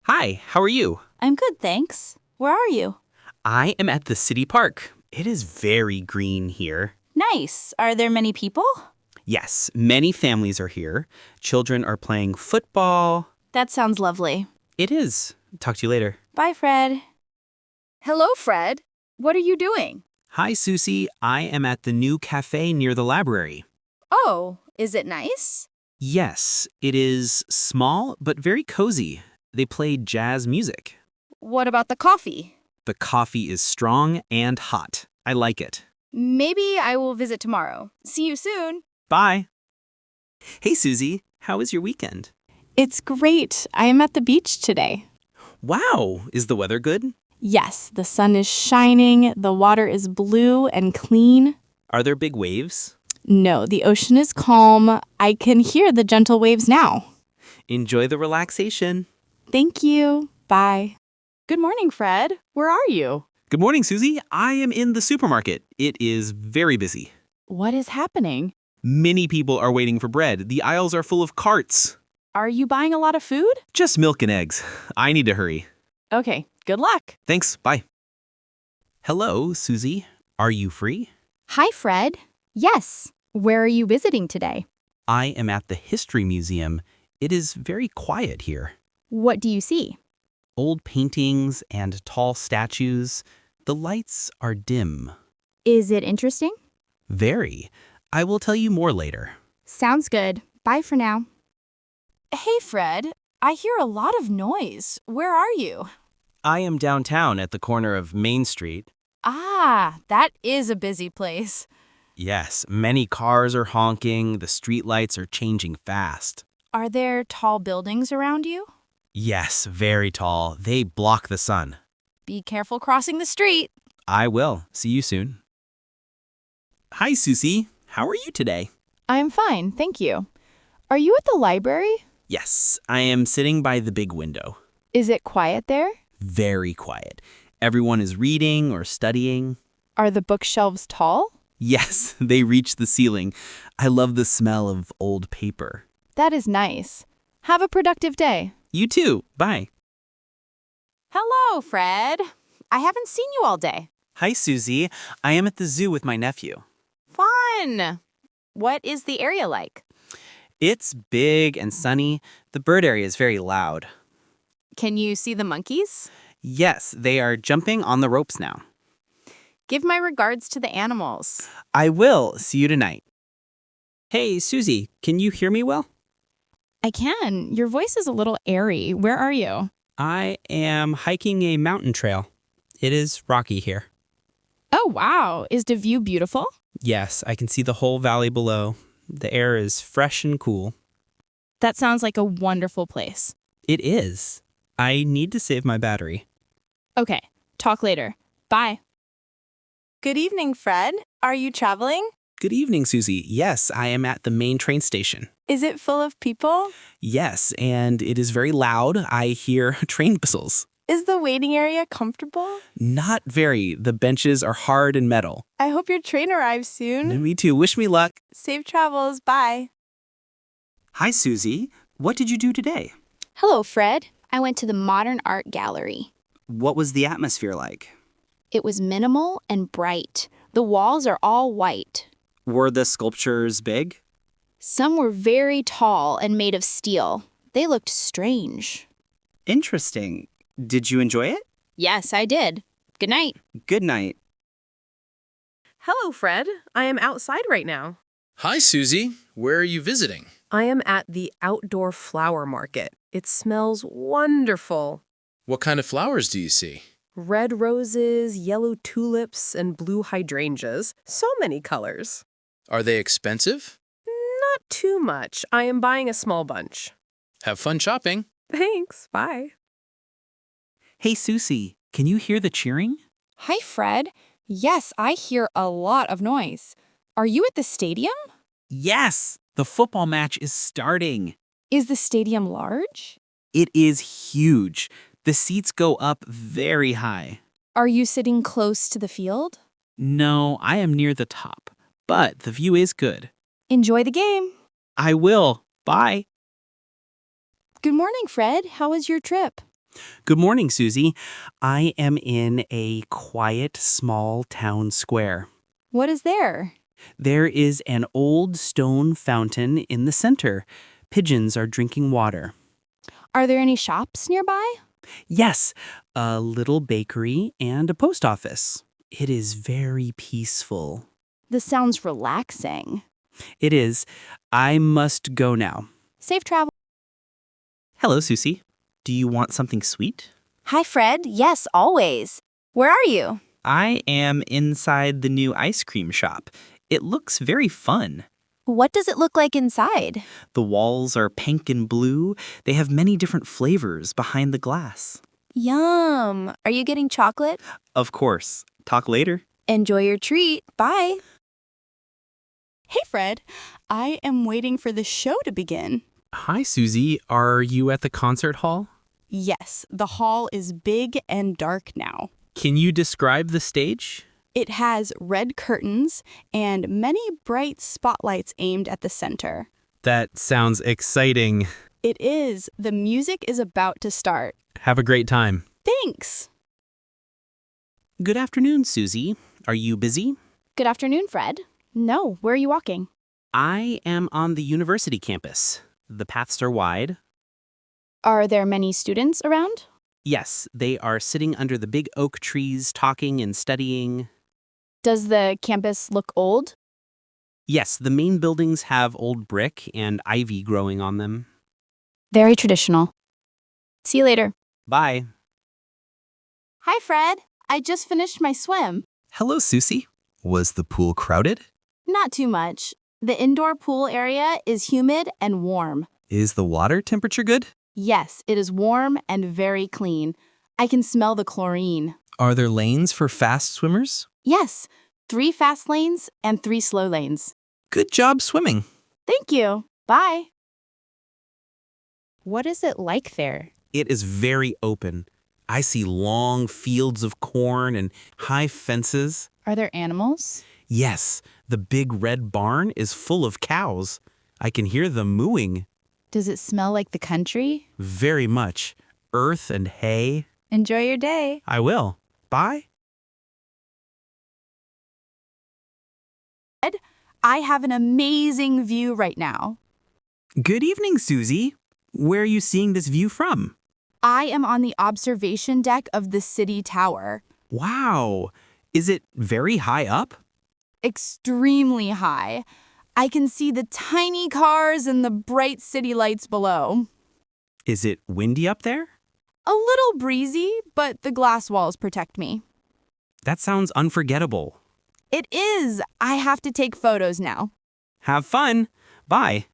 Hi, how are you? I'm good, thanks. Where are you? I am at the city park. It is very green here. Nice. Are there many people? Yes, many families are here. Children are playing football. That sounds lovely. It is. Talk to you later. Bye, Fred. Hello, Fred. What are you doing? Hi, Susie. I am at the new cafe near the library. Oh, is it nice? Yes, it is small but very cozy. They play jazz music. What about the coffee? The coffee is strong and hot. I like it. Maybe I will visit tomorrow. See you soon. Bye. Hey, Susie. How was your weekend? It's great. I am at the beach today. Wow, is the weather good? Yes, the sun is shining, the water is blue and clean. Are there big waves? No, the ocean is calm. I can hear the gentle waves now. Enjoy the relaxation. Thank you. Bye. Good morning, Fred. Where are you? Good morning, Susie. I am in the supermarket. It is very busy. What is happening? Many people are waiting for bread. The aisles are full of carts. Are you buying a lot of food? Just milk and eggs. I need to hurry. Okay, good luck. Thanks. Bye. Hello, Susie. Are you free? Hi, Fred. Yes. Where are you visiting today? I am at the History Museum. It is very quiet here. What do you see? Old paintings and tall statues. The lights are dim. Is it interesting? Very. I will tell you more later. Sounds good. Bye for now. Hey, Fred. I hear a lot of noise. Where are you? I am downtown at the corner of Main Street. Ah, that is a busy place. Yes, many cars are honking. The streetlights are changing fast. Are there tall buildings around you? Yes, very tall. They block the sun. Be careful crossing the street. I will. See you soon. Hi, Susie. How are you today? I'm fine, thank you. Are you at the library? Yes, I am sitting by the big window. Is it quiet there? Very quiet. Everyone is reading or studying. Are the bookshelves tall? Yes, they reach the ceiling. I love the smell of old paper. That is nice. Have a productive day. You too. Bye. Hello, Fred. I haven't seen you all day. Hi, Susie. I am at the zoo with my nephew. Fun. What is the area like? It's big and sunny. The bird area is very loud. Can you see the monkeys? Yes, they are jumping on the ropes now. Give my regards to the animals. I will. See you tonight. Hey, Susie, can you hear me well? I can. Your voice is a little airy. Where are you? I am hiking a mountain trail. It is rocky here. Oh, wow. Is the view beautiful? Yes, I can see the whole valley below. The air is fresh and cool. That sounds like a wonderful place. It is. I need to save my battery. Okay, talk later. Bye. Good evening, Fred. Are you traveling? Good evening, Susie. Yes, I am at the main train station. Is it full of people? Yes, and it is very loud. I hear train whistles. Is the waiting area comfortable? Not very. The benches are hard and metal. I hope your train arrives soon. Me too. Wish me luck. Safe travels. Bye. Hi, Susie. What did you do today? Hello, Fred. I went to the Modern Art Gallery. What was the atmosphere like? It was minimal and bright. The walls are all white. Were the sculptures big? Some were very tall and made of steel. They looked strange. Interesting. Did you enjoy it? Yes, I did. Good night. Good night. Hello, Fred. I am outside right now. Hi, Susie. Where are you visiting? I am at the outdoor flower market. It smells wonderful. What kind of flowers do you see? Red roses, yellow tulips, and blue hydrangeas. So many colors. Are they expensive? Not too much. I am buying a small bunch. Have fun shopping. Thanks. Bye. Hey, Susie. Can you hear the cheering? Hi, Fred. Yes, I hear a lot of noise. Are you at the stadium? Yes. The football match is starting. Is the stadium large? It is huge. The seats go up very high. Are you sitting close to the field? No, I am near the top, but the view is good. Enjoy the game. I will. Bye. Good morning, Fred. How was your trip? Good morning, Susie. I am in a quiet, small town square. What is there? There is an old stone fountain in the center. Pigeons are drinking water. Are there any shops nearby? Yes, a little bakery and a post office. It is very peaceful. This sounds relaxing. It is. I must go now. Safe travel. Hello, Susie. Do you want something sweet? Hi, Fred. Yes, always. Where are you? I am inside the new ice cream shop. It looks very fun. What does it look like inside? The walls are pink and blue. They have many different flavors behind the glass. Yum. Are you getting chocolate? Of course. Talk later. Enjoy your treat. Bye. Hey, Fred. I am waiting for the show to begin. Hi, Susie. Are you at the concert hall? Yes, the hall is big and dark now. Can you describe the stage? It has red curtains and many bright spotlights aimed at the center. That sounds exciting. It is. The music is about to start. Have a great time. Thanks. Good afternoon, Susie. Are you busy? Good afternoon, Fred. No, where are you walking? I am on the university campus. The paths are wide. Are there many students around? Yes, they are sitting under the big oak trees, talking and studying. Does the campus look old? Yes, the main buildings have old brick and ivy growing on them. Very traditional. See you later. Bye. Hi, Fred. I just finished my swim. Hello, Susie. Was the pool crowded? Not too much. The indoor pool area is humid and warm. Is the water temperature good? Yes, it is warm and very clean. I can smell the chlorine. Are there lanes for fast swimmers? Yes, 3 fast lanes and 3 slow lanes. Good job swimming. Thank you. Bye. What is it like there? It is very open. I see long fields of corn and high fences. Are there animals? Yes, the big red barn is full of cows. I can hear them mooing. Does it smell like the country? Very much. Earth and hay. Enjoy your day. I will. Bye. I have an amazing view right now. Good evening, Susie. Where are you seeing this view from? I am on the observation deck of the city tower. Wow. Is it very high up? Extremely high. I can see the tiny cars and the bright city lights below. Is it windy up there? A little breezy, but the glass walls protect me. That sounds unforgettable. It is. I have to take photos now. Have fun. Bye.